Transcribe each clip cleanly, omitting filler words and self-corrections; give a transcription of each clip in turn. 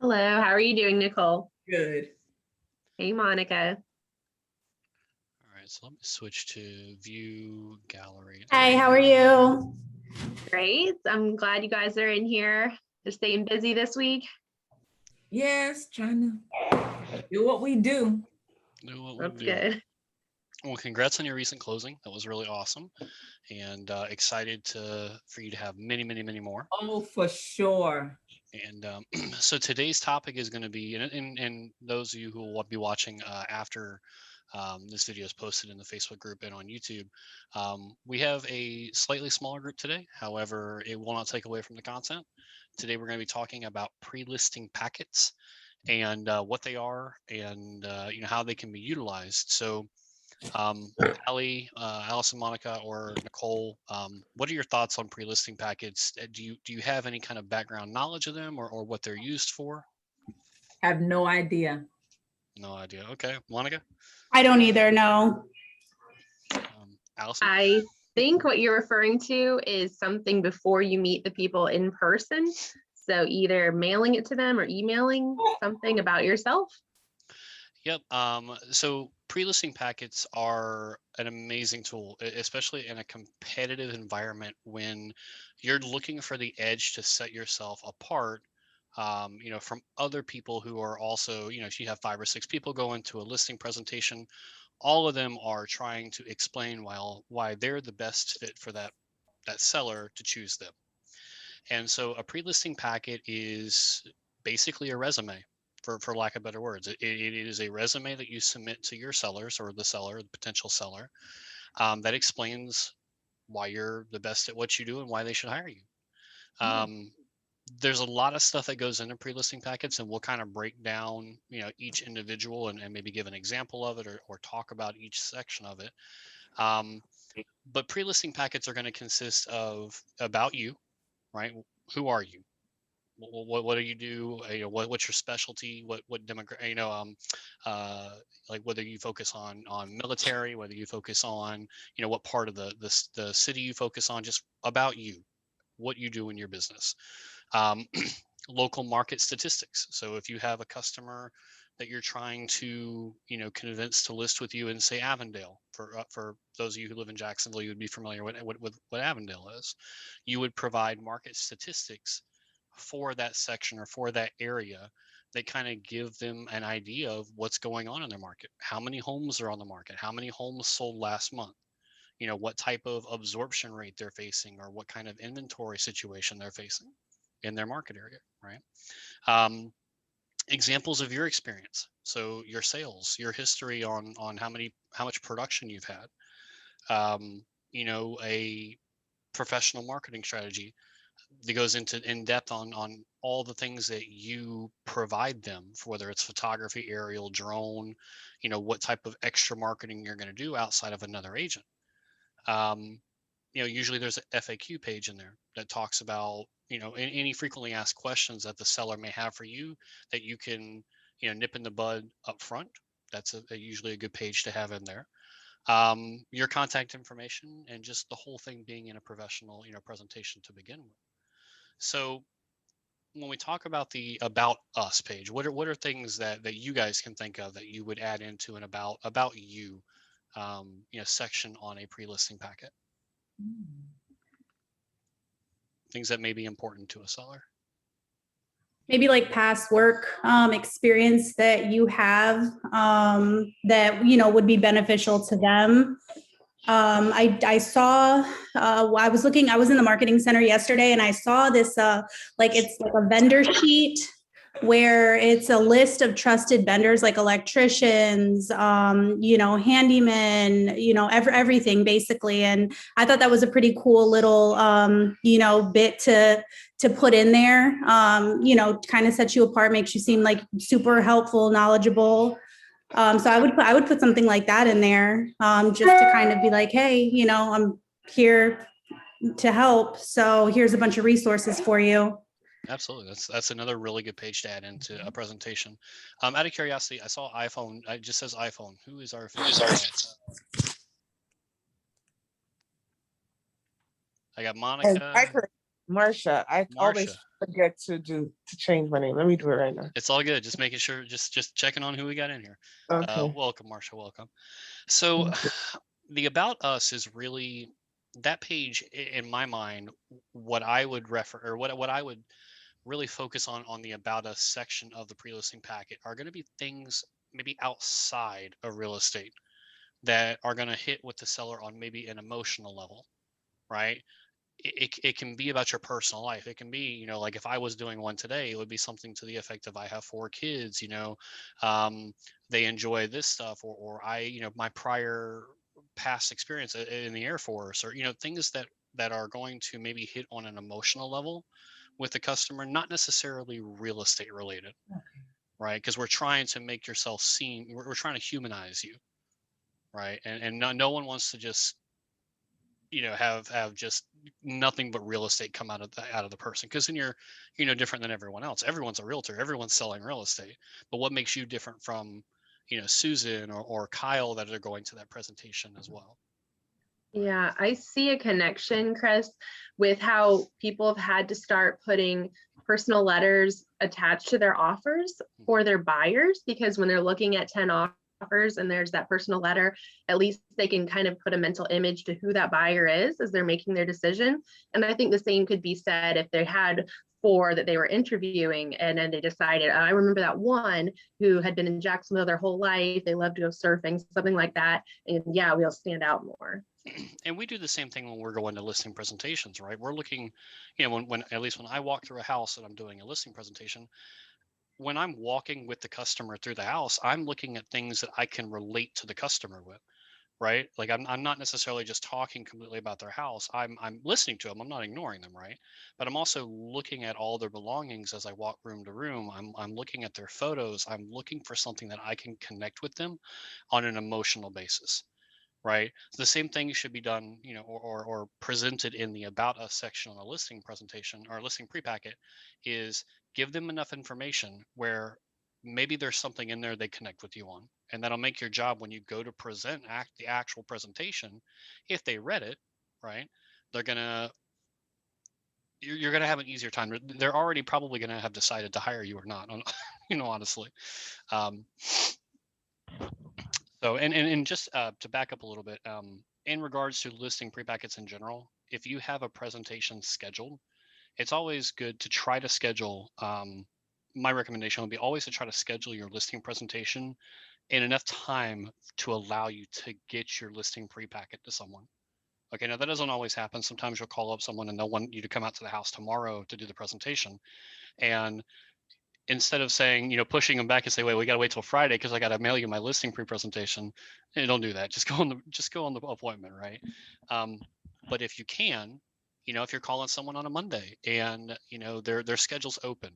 Hello, how are you doing, Nicole? Good. Hey, Monica. All right, so let me switch to view gallery. Hi, how are you? Great. I'm glad you guys are in here. Just staying busy this week. Yes, trying to do what we do. Do what we That's do. good. Well, congrats on your recent closing. That was really awesome, and excited for you to have many, many, many more. Oh, for sure. And so today's topic is going to be, and those of you who will be watching after this video is posted in the Facebook group and on YouTube, we have a slightly smaller group today. However, it will not take away from the content. Today, we're going to be talking about pre-listing packets and what they are and how they can be utilized. So Allison, Monica, or Nicole, what are your thoughts on pre-listing packets? Do you have any kind of background knowledge of them or what they're used for? Have no idea. No idea. Okay, Monica. I don't either, no. Allison. I think what you're referring to is something before you meet the people in person. So either mailing it to them or emailing something about yourself. Yep. So pre-listing packets are an amazing tool, especially in a competitive environment when you're looking for the edge to set yourself apart, from other people who are also, if you have 5 or 6 people go into a listing presentation, all of them are trying to explain why they're the best fit for that seller to choose them. And so a pre-listing packet is basically a resume, for lack of better words. It is a resume that you submit to your sellers or the seller, the potential seller, that explains why you're the best at what you do and why they should hire you. There's a lot of stuff that goes into pre-listing packets, and we'll kind of break down, each individual and maybe give an example of it or talk about each section of it. But pre-listing packets are going to consist of about you, right? Who are you? What do you do? What's your specialty? What demographic? Like whether you focus on military, whether you focus on, what part of the city you focus on, just about you, what you do in your business. Local market statistics. So if you have a customer that you're trying to, convince to list with you in, say, Avondale, for those of you who live in Jacksonville, you would be familiar with what Avondale is. You would provide market statistics for that section or for that area that kind of give them an idea of what's going on in their market. How many homes are on the market? How many homes sold last month? What type of absorption rate they're facing or what kind of inventory situation they're facing in their market area, right? Examples of your experience. So your sales, your history on how much production you've had. A professional marketing strategy that goes into in depth on all the things that you provide them, for whether it's photography, aerial, drone, what type of extra marketing you're going to do outside of another agent. Usually there's a FAQ page in there that talks about, any frequently asked questions that the seller may have for you that you can, nip in the bud up front. That's usually a good page to have in there. Your contact information and just the whole thing being in a professional, presentation to begin with. So when we talk about the About Us page, what are things that you guys can think of that you would add into an about you, section on a pre-listing packet? Things that may be important to a seller. Maybe like past work experience that you have that, would be beneficial to them. I saw, I was in the marketing center yesterday and I saw this, it's like a vendor sheet where it's a list of trusted vendors like electricians, handymen, everything basically. And I thought that was a pretty cool little, bit to put in there, kind of sets you apart, makes you seem like super helpful, knowledgeable. So I would put something like that in there, just to kind of be like, hey, I'm here to help. So here's a bunch of resources for you. Absolutely. That's another really good page to add into a presentation. Out of curiosity, I saw iPhone. It just says iPhone. Who is our I got Monica. Marsha. I always Marsha. forget to change my name. Let me do it right now. It's all good. Just making sure, just checking on who we got in here. Okay. Welcome, Marsha. Welcome. So the About Us is really that page in my mind. What I would refer, or what I would really focus on the About Us section of the pre-listing packet are going to be things maybe outside of real estate that are going to hit with the seller on maybe an emotional level, right? It can be about your personal life. It can be, like if I was doing one today, it would be something to the effect of I have 4 kids, they enjoy this stuff, or I, my prior past experience in the Air Force, or, things that are going to maybe hit on an emotional level with the customer, not necessarily real estate related, right? Because we're trying to make yourself seem, we're trying to humanize you, right? And no one wants to just have just nothing but real estate come out of the person, because then you're different than everyone else. Everyone's a realtor, everyone's selling real estate, but what makes you different from Susan or Kyle that are going to that presentation as well? Yeah, I see a connection, Chris, with how people have had to start putting personal letters attached to their offers for their buyers, because when they're looking at 10 offers and there's that personal letter, at least they can kind of put a mental image to who that buyer is as they're making their decision. And I think the same could be said if they had 4 that they were interviewing, and then they decided, I remember that one who had been in Jacksonville their whole life, they love to go surfing, something like that, and yeah, we'll stand out more. And we do the same thing when we're going to listing presentations, right? We're looking, when at least when I walk through a house and I'm doing a listing presentation, when I'm walking with the customer through the house, I'm looking at things that I can relate to the customer with, right? Like I'm not necessarily just talking completely about their house. I'm listening to them. I'm not ignoring them, right? But I'm also looking at all their belongings as I walk room to room. I'm looking at their photos. I'm looking for something that I can connect with them on an emotional basis, right? The same thing should be done, or presented in the About Us section on a listing presentation or listing pre-packet, is give them enough information where maybe there's something in there they connect with you on, and that'll make your job when you go to present the actual presentation. If they read it, right, they're gonna you're gonna have an easier time. They're already probably gonna have decided to hire you or not, honestly. So, and just to back up a little bit, in regards to listing pre-packets in general, if you have a presentation scheduled, it's always good to try to schedule. My recommendation would be always to try to schedule your listing presentation in enough time to allow you to get your listing pre-packet to someone. Okay, now that doesn't always happen. Sometimes you'll call up someone and they'll want you to come out to the house tomorrow to do the presentation. And instead of saying, pushing them back and say, wait, we got to wait till Friday because I got to mail you my listing pre-presentation. Don't do that. Just go on the appointment, right? But if you can, if you're calling someone on a Monday and their schedule's open,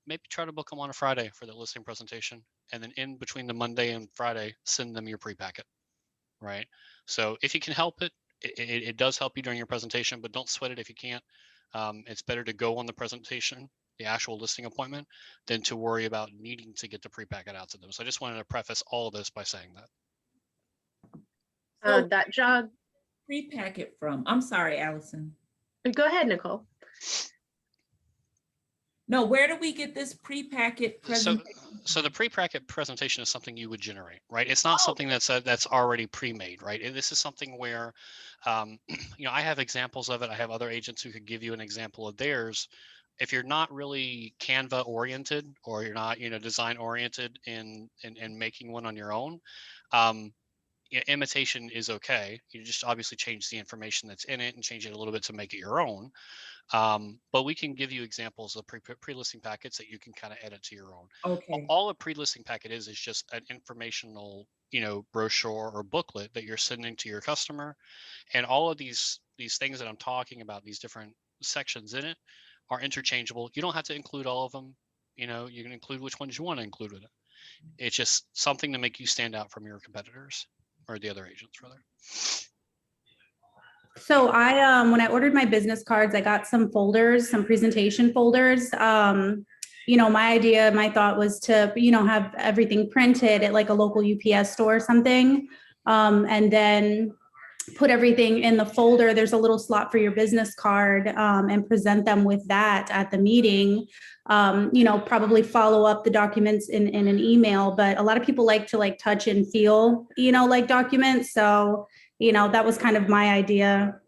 maybe try to book them on a Friday for the listing presentation, and then in between the Monday and Friday, send them your pre-packet, right? So if you can help it, it does help you during your presentation, but don't sweat it if you can't. It's better to go on the presentation, the actual listing appointment, than to worry about needing to get the pre-packet out to them. So I just wanted to preface all of this by saying that. That job. Pre-packet from, I'm sorry, Allison. Go ahead, Nicole. No, where do we get this pre-packet presentation? So the pre-packet presentation is something you would generate, right? It's not something that's already pre-made, right? This is something where, I have examples of it. I have other agents who could give you an example of theirs. If you're not really Canva oriented, or you're not, design oriented in making one on your own, imitation is okay. You just obviously change the information that's in it and change it a little bit to make it your own. But we can give you examples of pre-listing packets that you can kind of edit to your own. Okay. All a pre-listing packet is just an informational, brochure or booklet that you're sending to your customer. And all of these things that I'm talking about, these different sections in it, are interchangeable. You don't have to include all of them. You can include which ones you want to include with it. It's just something to make you stand out from your competitors, or the other agents rather. So I, when I ordered my business cards, I got some folders, some presentation folders. My thought was to, have everything printed at like a local UPS store or something. And then put everything in the folder. There's a little slot for your business card, and present them with that at the meeting. Probably follow up the documents in an email, but a lot of people like to like touch and feel, like documents. So, that was kind of my idea,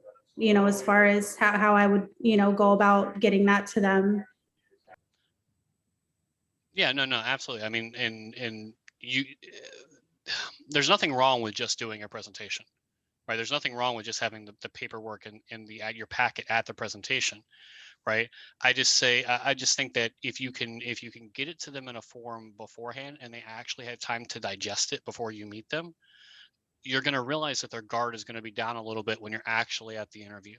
as far as how I would, go about getting that to them. Yeah, no, absolutely. I mean, and you, there's nothing wrong with just doing a presentation, right? There's nothing wrong with just having the paperwork and your packet at the presentation, right? I just think that if you can get it to them in a form beforehand and they actually have time to digest it before you meet them, you're going to realize that their guard is going to be down a little bit when you're actually at the interview,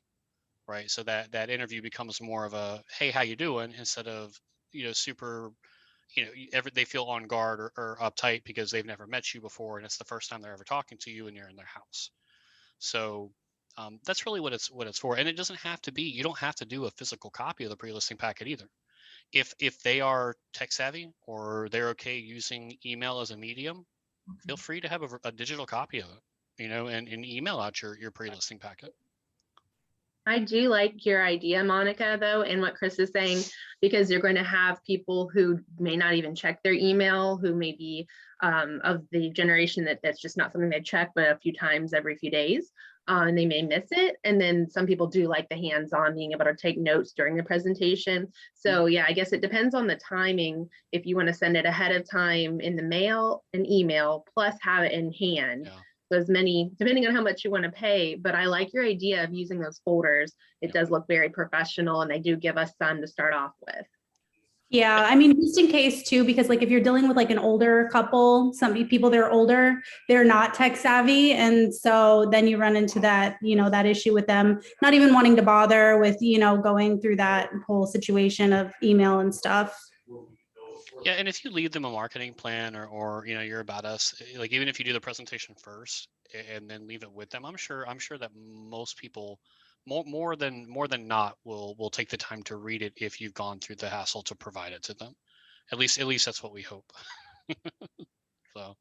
right? So that interview becomes more of a, hey, how you doing, instead of, super, they feel on guard or uptight because they've never met you before and it's the first time they're ever talking to you and you're in their house. So that's really what it's for. And it doesn't have to be, you don't have to do a physical copy of the pre-listing packet either. If they are tech savvy or they're okay using email as a medium, feel free to have a digital copy of it, and email out your pre-listing packet. I do like your idea, Monica, though, and what Chris is saying, because you're going to have people who may not even check their email, who may be of the generation that's just not something they check, but a few times every few days, and they may miss it. And then some people do like the hands-on, being able to take notes during the presentation. So yeah, I guess it depends on the timing. If you want to send it ahead of time in the mail, an email, plus have it in hand. Yeah. So as many, depending on how much you want to pay, but I like your idea of using those folders. It does look very professional and they do give us some to start off with. Yeah, I mean, just in case too, because like if you're dealing with like an older couple, some people they're older, they're not tech savvy. And so then you run into that, that issue with them not even wanting to bother with, going through that whole situation of email and stuff. Yeah, and if you leave them a marketing plan or you're about us, like even if you do the presentation first and then leave it with them, I'm sure that most people more than not will take the time to read it if you've gone through the hassle to provide it to them. At least that's what we hope. So,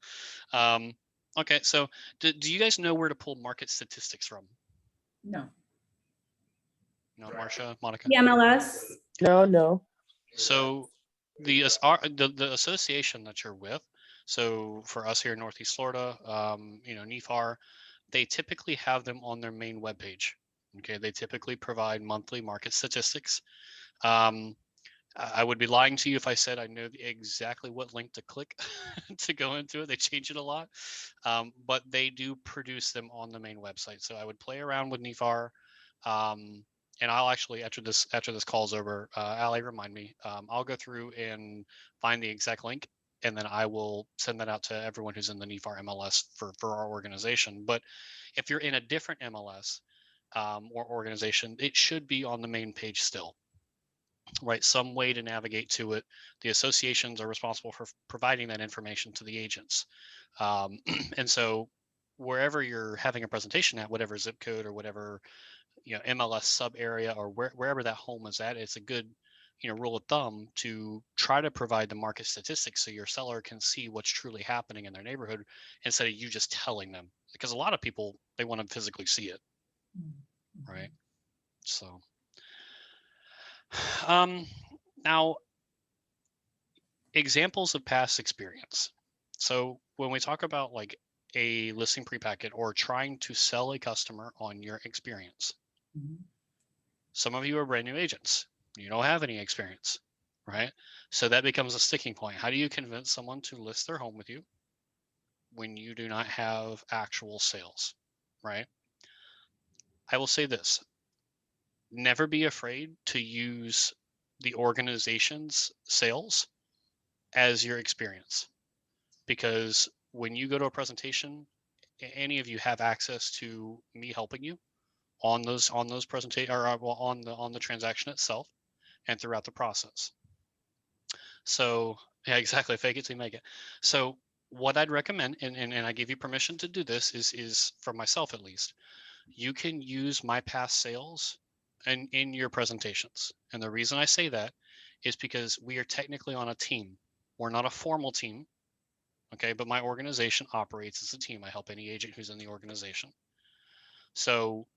okay, so do you guys know where to pull market statistics from? No. No, Marcia, Monica? The MLS? No. So the association that you're with, so for us here in Northeast Florida, NEFAR, they typically have them on their main webpage. Okay, they typically provide monthly market statistics. I would be lying to you if I said I know exactly what link to click to go into it. They change it a lot, but they do produce them on the main website. So I would play around with NEFAR, and I'll actually, after this call's over, Allie, remind me. I'll go through and find the exact link, and then I will send that out to everyone who's in the NEFAR MLS for our organization. But if you're in a different MLS or organization, it should be on the main page still. Right, some way to navigate to it. The associations are responsible for providing that information to the agents, and so wherever you're having a presentation at, whatever zip code or whatever MLS sub area or wherever that home is at, it's a good rule of thumb to try to provide the market statistics so your seller can see what's truly happening in their neighborhood instead of you just telling them, because a lot of people, they want to physically see it. Right, so now, examples of past experience. So when we talk about like a listing pre-packet or trying to sell a customer on your experience, some of you are brand new agents. You don't have any experience, right? So that becomes a sticking point. How do you convince someone to list their home with you when you do not have actual sales, right? I will say this. Never be afraid to use the organization's sales as your experience, because when you go to a presentation, any of you have access to me helping you on those presentation or on the transaction itself and throughout the process. So yeah, exactly, fake it till you make it. So what I'd recommend, and I give you permission to do this, is for myself at least, you can use my past sales in your presentations. And the reason I say that is because we are technically on a team. We're not a formal team, okay? But my organization operates as a team. I help any agent who's in the organization. So,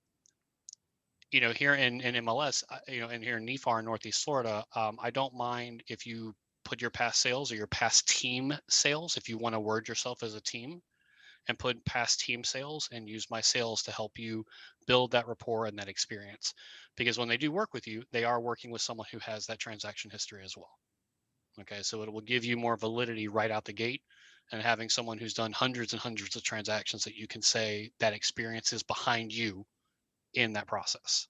here in MLS, and here in NEFAR in Northeast Florida, I don't mind if you put your past sales or your past team sales, if you want to word yourself as a team, and put past team sales and use my sales to help you build that rapport and that experience. Because when they do work with you, they are working with someone who has that transaction history as well. Okay, so it will give you more validity right out the gate, and having someone who's done hundreds and hundreds of transactions that you can say that experience is behind you in that process.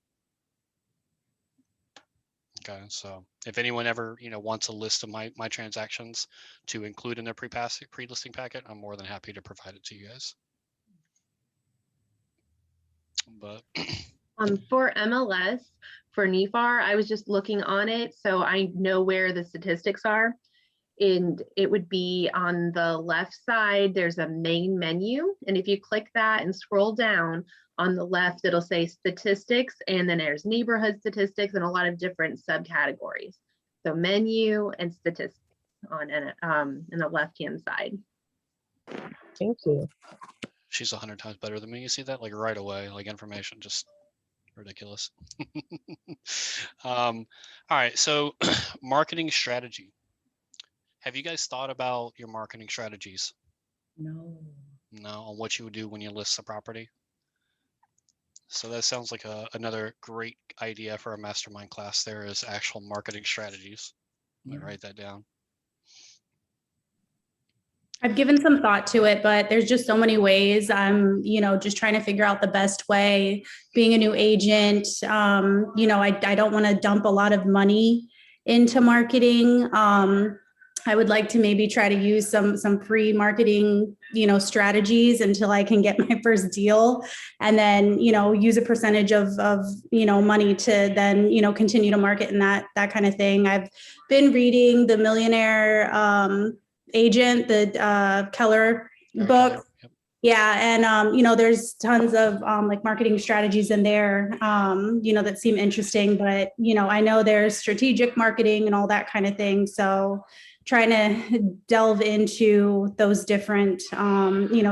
Okay, so if anyone ever wants a list of my transactions to include in their pre-listing packet, I'm more than happy to provide it to you guys. But For MLS, for NEFAR, I was just looking on it, so I know where the statistics are. And it would be on the left side, there's a main menu. And if you click that and scroll down on the left, it'll say statistics, and then there's neighborhood statistics and a lot of different subcategories. So menu and statistics on in the left-hand side. Thank you. she's 100 times better than me. You see that like right away, like information, just ridiculous. All right, so marketing strategy. Have you guys thought about your marketing strategies? No. No, on what you would do when you list the property? So that sounds like another great idea for a mastermind class. There is actual marketing strategies. Let me write that down. I've given some thought to it, but there's just so many ways. I'm, just trying to figure out the best way. Being a new agent, I don't want to dump a lot of money into marketing. I would like to maybe try to use some pre-marketing, strategies until I can get my first deal, and then, use a percentage of money to then, continue to market and that kind of thing. I've been reading The Millionaire Agent, the Keller book. Yep. Yeah. And, there's tons of like marketing strategies in there, that seem interesting, but, I know there's strategic marketing and all that kind of thing. So trying to delve into those different,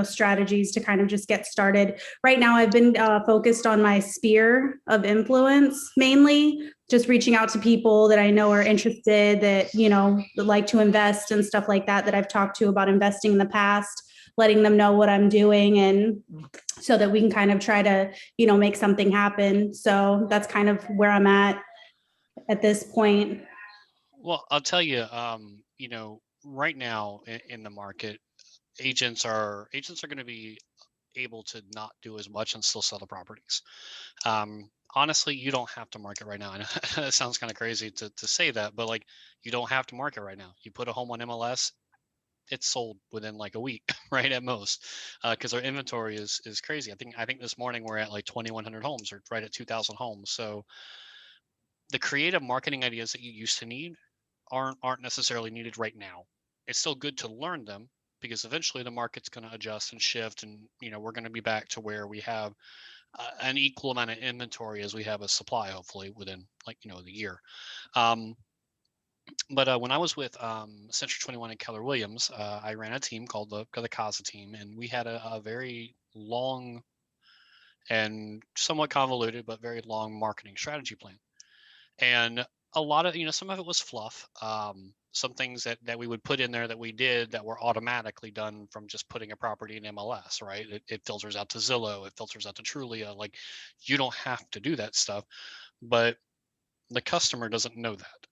strategies to kind of just get started. Right now, I've been focused on my sphere of influence, mainly just reaching out to people that I know are interested, that, like to invest and stuff like that, that I've talked to about investing in the past, letting them know what I'm doing, and so that we can kind of try to, make something happen. So that's kind of where I'm at this point. Well, I'll tell you, right now in the market, agents are going to be able to not do as much and still sell the properties. Honestly, you don't have to market right now. I know that sounds kind of crazy to say that, but like, you don't have to market right now. You put a home on MLS, it's sold within like a week, right, at most, because our inventory is crazy. I think this morning we're at like 2,100 homes, or right at 2,000 homes. So the creative marketing ideas that you used to need aren't necessarily needed right now. It's still good to learn them, because eventually the market's going to adjust and shift, and we're going to be back to where we have an equal amount of inventory as we have a supply, hopefully within the year. But when I was with Century 21 and Keller Williams, I ran a team called the CASA team, and we had a very long and somewhat convoluted but very long marketing strategy plan. And a lot of, some of it was fluff. Some things that we would put in there that we did that were automatically done from just putting a property in MLS, right? It filters out to Zillow, it filters out to Trulia. Like, you don't have to do that stuff, but the customer doesn't know that,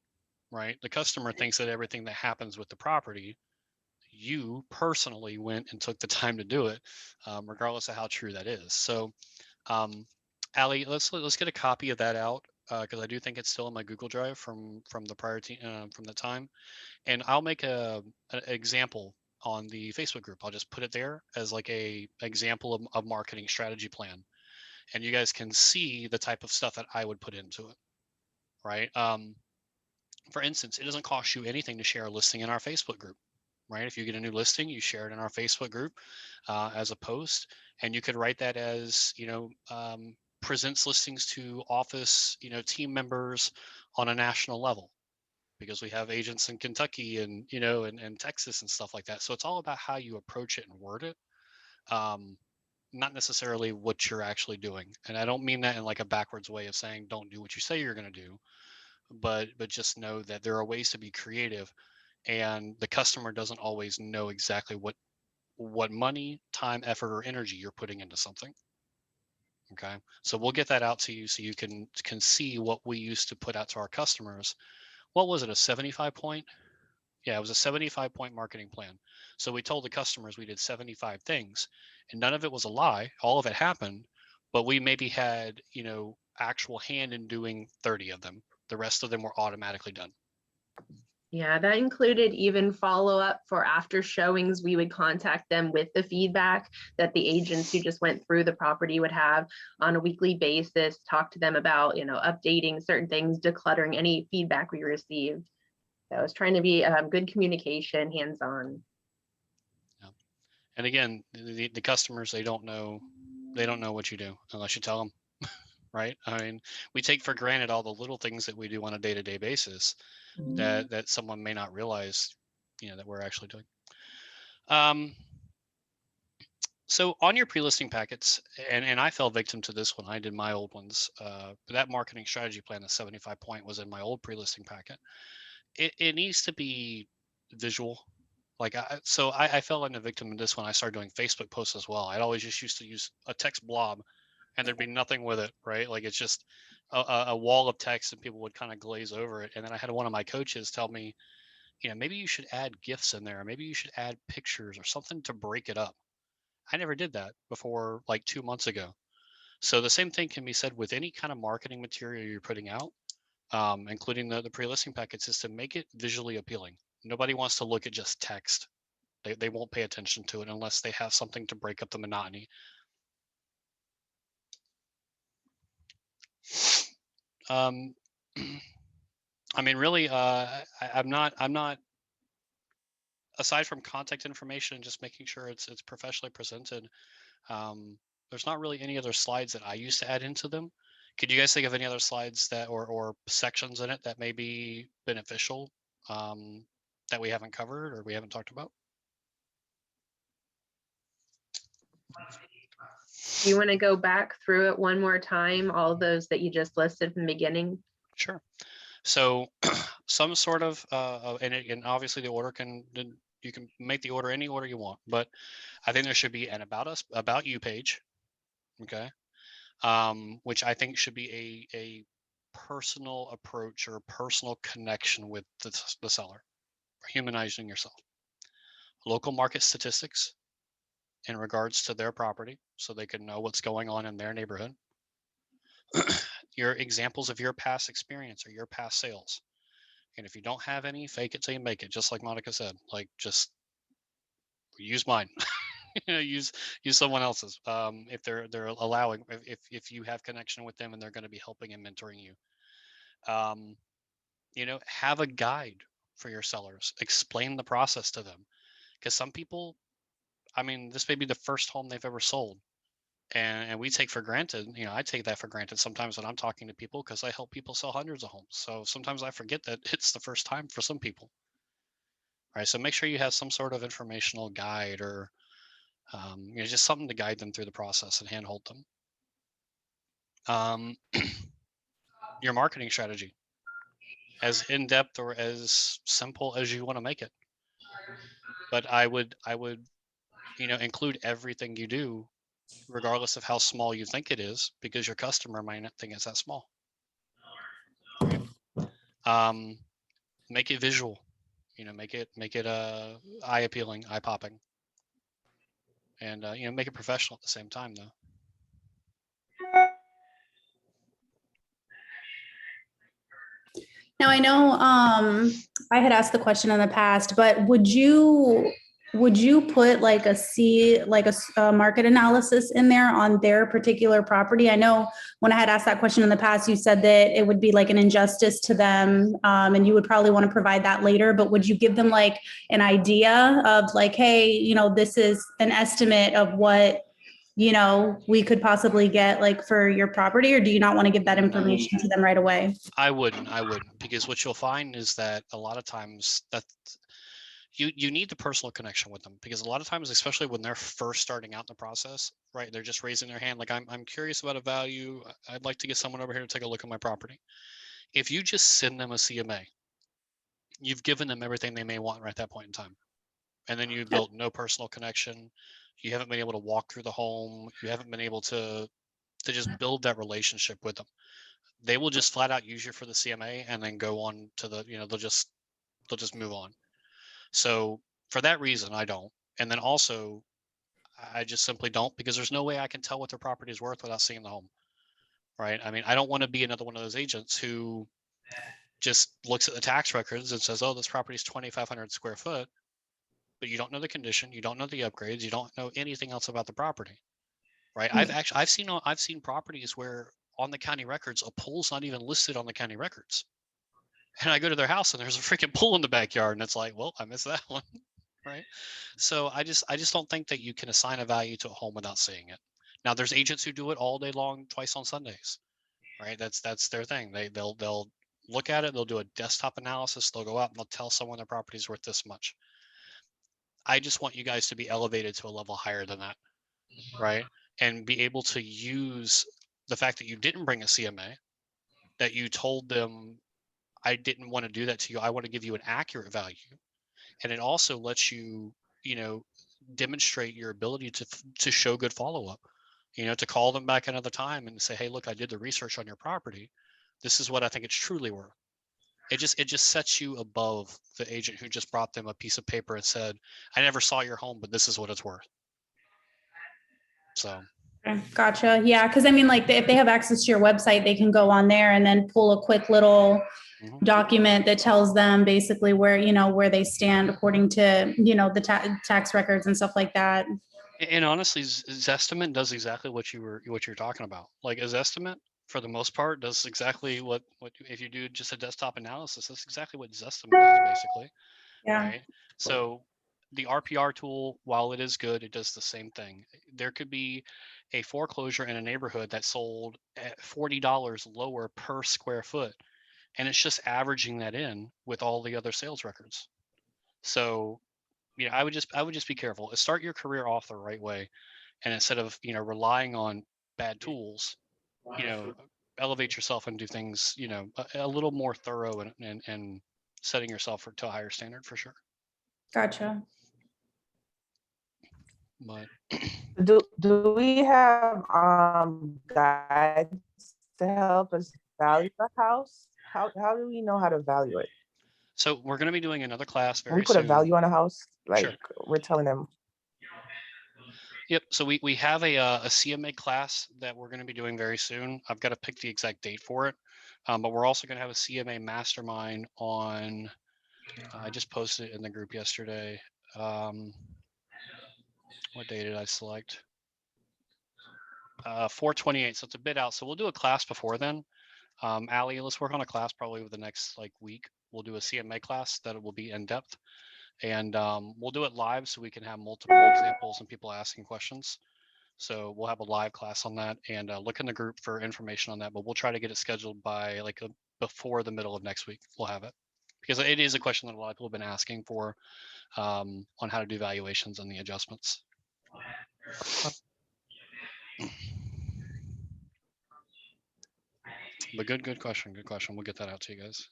right? The customer thinks that everything that happens with the property, you personally went and took the time to do it, regardless of how true that is. So, Allie, let's get a copy of that out, because I do think it's still in my Google Drive from the prior from the time, and I'll make an example on the Facebook group. I'll just put it there as like a example of marketing strategy plan, and you guys can see the type of stuff that I would put into it, right? For instance, it doesn't cost you anything to share a listing in our Facebook group, right? If you get a new listing, you share it in our Facebook group as a post, and you could write that as, presents listings to office, team members on a national level, because we have agents in Kentucky and, and Texas and stuff like that. So it's all about how you approach it and word it. not necessarily what you're actually doing. And I don't mean that in like a backwards way of saying don't do what you say you're going to do, but just know that there are ways to be creative, and the customer doesn't always know exactly what money, time, effort, or energy you're putting into something. Okay, so we'll get that out to you so you can see what we used to put out to our customers. What was it, a 75 point? Yeah, it was a 75 point marketing plan. So we told the customers we did 75 things, and none of it was a lie. All of it happened, but we maybe had, actual hand in doing 30 of them. The rest of them were automatically done. Yeah, that included even follow-up for after showings. We would contact them with the feedback that the agents who just went through the property would have on a weekly basis, talk to them about, updating certain things, decluttering any feedback we received. So I was trying to be good communication, hands-on. Yeah. And again, the customers, they don't know what you do unless you tell them, right? I mean, we take for granted all the little things that we do on a day-to-day basis that someone may not realize, that we're actually doing. So on your pre-listing packets, and I fell victim to this one. I did my old ones. But that marketing strategy plan, the 75 point, was in my old pre-listing packet. It needs to be visual. Like I fell into victim in this one. I started doing Facebook posts as well. I'd always just used to use a text blob, and there'd be nothing with it, right? Like it's just a wall of text, and people would kind of glaze over it. And then I had one of my coaches tell me, maybe you should add GIFs in there. Maybe you should add pictures or something to break it up. I never did that before, like 2 months ago. So the same thing can be said with any kind of marketing material you're putting out, including the pre-listing packets, is to make it visually appealing. Nobody wants to look at just text. They won't pay attention to it unless they have something to break up the monotony. I mean, really, I'm not, aside from contact information and just making sure it's professionally presented, there's not really any other slides that I used to add into them. Could you guys think of any other slides that or sections in it that may be beneficial, that we haven't covered or we haven't talked about? Do you want to go back through it one more time, all those that you just listed from the beginning? Sure. So some sort of, and obviously the order you can make the order any order you want, but I think there should be an about you page. Okay. Which I think should be a personal approach or personal connection with the seller, humanizing yourself. Local market statistics in regards to their property so they can know what's going on in their neighborhood. Your examples of your past experience or your past sales. And if you don't have any, fake it till you make it, just like Monica said. Like, just use mine. Use someone else's, if they're allowing, if you have connection with them and they're going to be helping and mentoring you. Have a guide for your sellers. Explain the process to them, because some people, I mean, this may be the first home they've ever sold, and we take for granted, I take that for granted sometimes when I'm talking to people, because I help people sell hundreds of homes. So sometimes I forget that it's the first time for some people. All right, so make sure you have some sort of informational guide or just something to guide them through the process and handhold them. Your marketing strategy, as in-depth or as simple as you want to make it. But I would, include everything you do, regardless of how small you think it is, because your customer might not think it's that small. Right? Make it visual, make it eye appealing, eye popping, and make it professional at the same time, though. Now I know I had asked the question in the past, but would you put like a market analysis in there on their particular property? I know when I had asked that question in the past, you said that it would be like an injustice to them, and you would probably want to provide that later, but would you give them like an idea of like, hey, this is an estimate of what we could possibly get like for your property, or do you not want to give that information to them right away? I wouldn't, because what you'll find is that a lot of times that you need the personal connection with them, because a lot of times, especially when they're first starting out in the process, right? They're just raising their hand, like, I'm curious about a value. I'd like to get someone over here to take a look at my property. If you just send them a CMA, you've given them everything they may want right at that point in time. And then you built no personal connection. You haven't been able to walk through the home. You haven't been able to just build that relationship with them. They will just flat out use you for the CMA and then go on to the, they'll just move on. So for that reason, I don't. And then also, I just simply don't, because there's no way I can tell what their property is worth without seeing the home. Right. I mean, I don't want to be another one of those agents who just looks at the tax records and says, oh, this property is 2,500 square foot, but you don't know the condition, you don't know the upgrades, you don't know anything else about the property. Right. I've seen properties where on the county records, a pool's not even listed on the county records. And I go to their house and there's a freaking pool in the backyard, and it's like, well, I missed that one. Right. So I just don't think that you can assign a value to a home without seeing it. Now there's agents who do it all day long, twice on Sundays. Right. That's their thing. They'll look at it, they'll do a desktop analysis, they'll go out and they'll tell someone their property is worth this much. I just want you guys to be elevated to a level higher than that. Right. And be able to use the fact that you didn't bring a CMA, that you told them, I didn't want to do that to you. I want to give you an accurate value. And it also lets you, demonstrate your ability to show good follow-up, to call them back another time and say, hey, look, I did the research on your property. This is what I think it's truly worth. It just sets you above the agent who just brought them a piece of paper and said, I never saw your home, but this is what it's worth. So. Gotcha. Yeah. Cause I mean, like if they have access to your website, they can go on there and then pull a quick little document that tells them basically where, where they stand according to, the tax records and stuff like that. And honestly, Zestimate does exactly what you're talking about. Like Zestimate, for the most part, does exactly what if you do just a desktop analysis, that's exactly what Zestimate does basically. Yeah. Right. So the RPR tool, while it is good, it does the same thing. There could be a foreclosure in a neighborhood that sold at $40 lower per square foot, and it's just averaging that in with all the other sales records. So, I would just be careful. Start your career off the right way, and instead of relying on bad tools, elevate yourself and do things a little more thorough and setting yourself to a higher standard for sure. Gotcha. But Do we have guides to help us value the house? How do we know how to value it? so we're going to be doing another class When we very put a soon. value on a house, like Sure. we're telling them. Yep. So we have a CMA class that we're going to be doing very soon. I've got to pick the exact date for it, but we're also going to have a CMA Mastermind on. I just posted it in the group yesterday. What day did I select? 4/28. So it's a bit out. So we'll do a class before then. Allie, let's work on a class probably over the next week. We'll do a CMA class that will be in depth, and we'll do it live so we can have multiple examples and people asking questions. So we'll have a live class on that, and look in the group for information on that. But we'll try to get it scheduled by before the middle of next week. We'll have it, because it is a question that a lot of people have been asking for on how to do valuations and the adjustments. But good question. Good question. We'll get that out to you guys.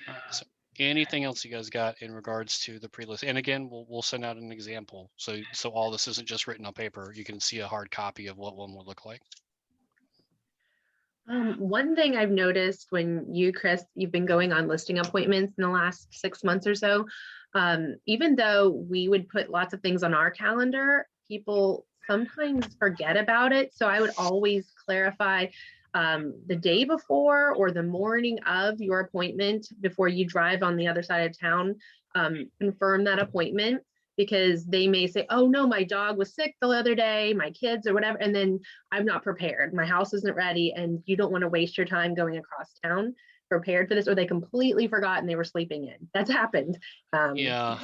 All right. So anything else you guys got in regards to the pre-list? And again, we'll send out an example. So all this isn't just written on paper. You can see a hard copy of what one would look like. One thing I've noticed when you, Chris, you've been going on listing appointments in the last 6 months or so, even though we would put lots of things on our calendar, people sometimes forget about it. So I would always clarify the day before or the morning of your appointment before you drive on the other side of town, confirm that appointment, because they may say, oh no, my dog was sick the other day, my kids or whatever, and then I'm not prepared. My house isn't ready, and you don't want to waste your time going across town prepared for this, or they completely forgot and they were sleeping in. That's happened. Yeah.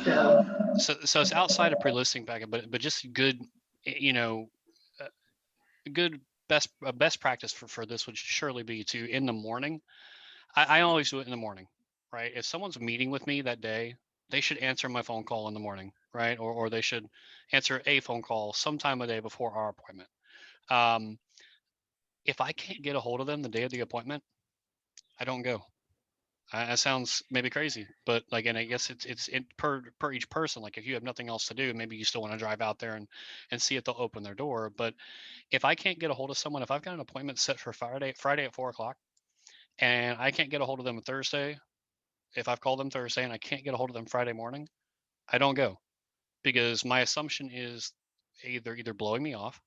So it's outside of pre-listing packet, but just good, good best practice for this would surely be to, in the morning. I always do it in the morning, right? If someone's meeting with me that day, they should answer my phone call in the morning, right? Or they should answer a phone call sometime a day before our appointment. If I can't get a hold of them the day of the appointment, I don't go. That sounds maybe crazy, but like, and I guess it's per each person. Like if you have nothing else to do, maybe you still want to drive out there and see if they'll open their door. But if I can't get a hold of someone, if I've got an appointment set for Friday at 4:00, and I can't get a hold of them on Thursday, if I've called them Thursday and I can't get a hold of them Friday morning, I don't go, because my assumption is either blowing me off,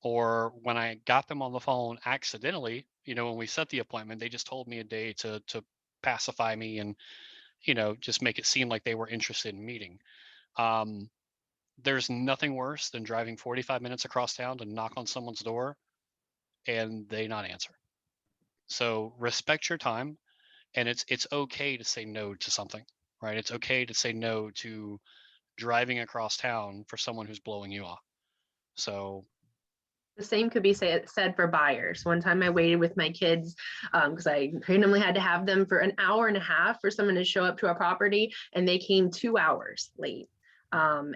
or when I got them on the phone accidentally, when we set the appointment, they just told me a day to pacify me and, just make it seem like they were interested in meeting. There's nothing worse than driving 45 minutes across town to knock on someone's door and they not answer. So respect your time, and it's okay to say no to something, right? It's okay to say no to driving across town for someone who's blowing you off. So the same could be said for buyers. One time I waited with my kids because I randomly had to have them for an hour and a half for someone to show up to our property, and they came 2 hours late. And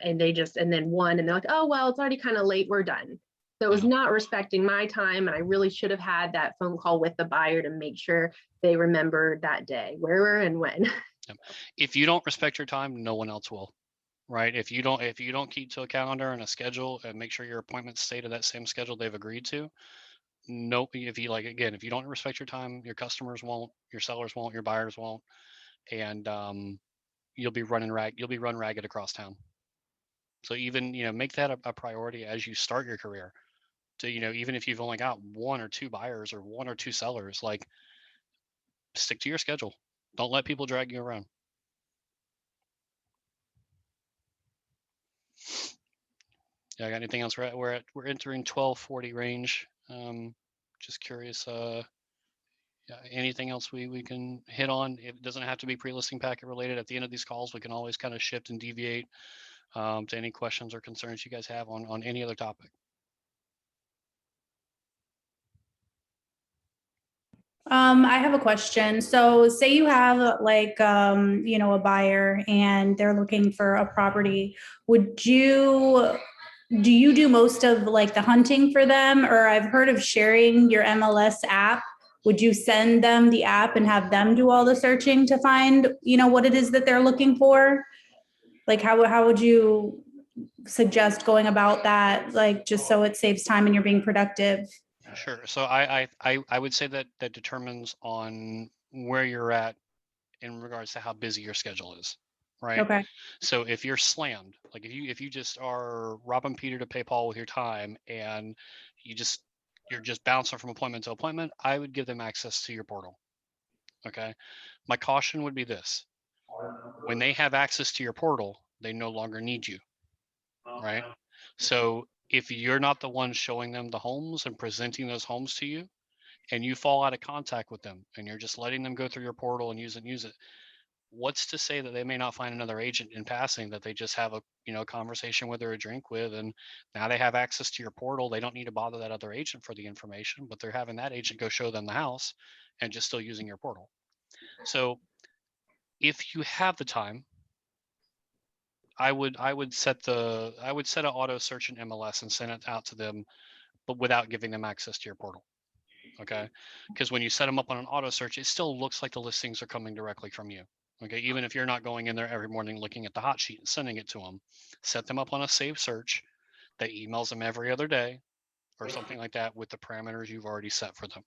then one, and they're like, oh, well, it's already kind of late, we're done. So it was not respecting my time, and I really should have had that phone call with the buyer to make sure they remembered that day, where and when. If you don't respect your time, no one else will. Right? If you don't keep to a calendar and a schedule and make sure your appointments stay to that same schedule they've agreed to, nope. If you don't respect your time, your customers won't, your sellers won't, your buyers won't, and you'll be run ragged across town. So even, make that a priority as you start your career. To, even if you've only got 1 or 2 buyers or 1 or 2 sellers, like, stick to your schedule. Don't let people drag you around. Yeah, I got anything else? We're entering 12:40 range. Just curious. Anything else we can hit on? It doesn't have to be pre-listing packet related. At the end of these calls, we can always kind of shift and deviate to any questions or concerns you guys have on any other topic. I have a question. So say you have a buyer and they're looking for a property. Do you do most of like the hunting for them? Or I've heard of sharing your MLS app. Would you send them the app and have them do all the searching to find, what it is that they're looking for? Like how would you suggest going about that? Like, just so it saves time and you're being productive? Sure. So I would say that determines on where you're at in regards to how busy your schedule is, right? Okay. So if you're slammed, like if you just are robbing Peter to pay Paul with your time, and you're just bouncing from appointment to appointment, I would give them access to your portal. Okay. My caution would be this: when they have access to your portal, they no longer need you, right? So if you're not the one showing them the homes and presenting those homes to you, and you fall out of contact with them and you're just letting them go through your portal and use it, what's to say that they may not find another agent in passing that they just have a conversation with or a drink with, and now they have access to your portal. They don't need to bother that other agent for the information, but they're having that agent go show them the house and just still using your portal. So if you have the time, I would set an auto search in MLS and send it out to them, but without giving them access to your portal. Okay, because when you set them up on an auto search, it still looks like the listings are coming directly from you. Okay, even if you're not going in there every morning looking at the hot sheet and sending it to them, set them up on a saved search that emails them every other day or something like that with the parameters you've already set for them.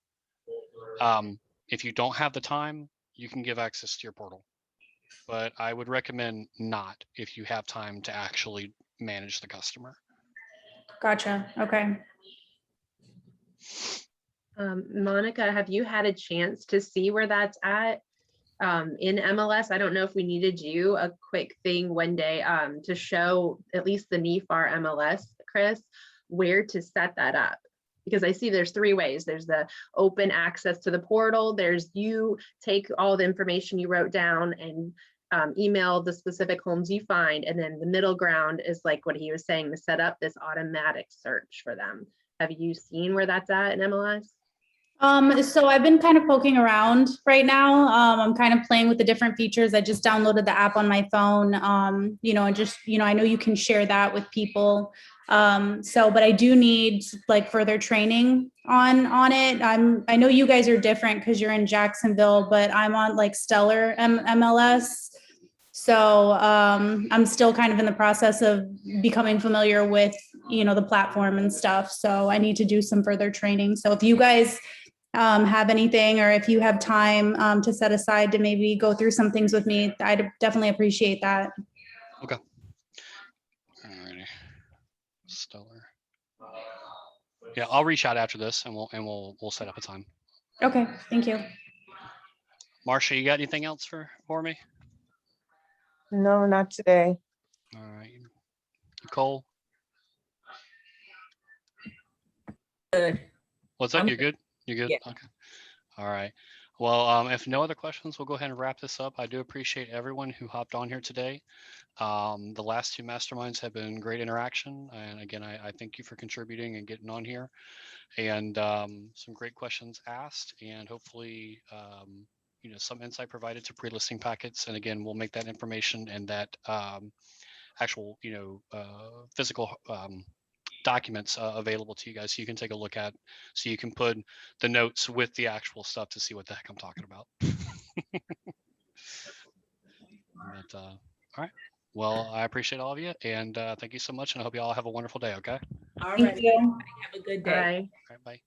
If you don't have the time, you can give access to your portal, but I would recommend not if you have time to actually manage the customer. Gotcha. Okay. Monica, have you had a chance to see where that's at in MLS? I don't know if we need to do a quick thing one day to show at least the NEFAR MLS, Chris, where to set that up. Because I see there's 3 ways. There's the open access to the portal. There's you take all the information you wrote down and email the specific homes you find. And then the middle ground is like what he was saying, to set up this automatic search for them. Have you seen where that's at in MLS? So I've been kind of poking around right now. I'm kind of playing with the different features. I just downloaded the app on my phone. And just, I know you can share that with people. But I do need like further training on it. I know you guys are different because you're in Jacksonville, but I'm on like Stellar MLS. So I'm still kind of in the process of becoming familiar with, the platform and stuff. So I need to do some further training. So if you guys have anything, or if you have time to set aside to maybe go through some things with me, I'd definitely appreciate that. Okay. Alrighty. Stellar. Yeah, I'll reach out after this, and we'll set up a time. Okay, thank you. Marcia, you got anything else for me? No, not today. All right. Nicole, Good. what's up? I'm You're good? You're good? Yeah. Okay. All right. Well, if no other questions, we'll go ahead and wrap this up. I do appreciate everyone who hopped on here today. The last two masterminds have been great interaction. And again, I thank you for contributing and getting on here, and some great questions asked, and hopefully, some insight provided to pre-listing packets. And again, we'll make that information and that actual, physical documents available to you guys, so you can take a look at, so you can put the notes with the actual stuff to see what the heck I'm talking about. But all right. Well, I appreciate all of you, and thank you so much, and I hope you all have a wonderful day. Okay. all Thank right. you. Have a good Bye. day. All right. Bye.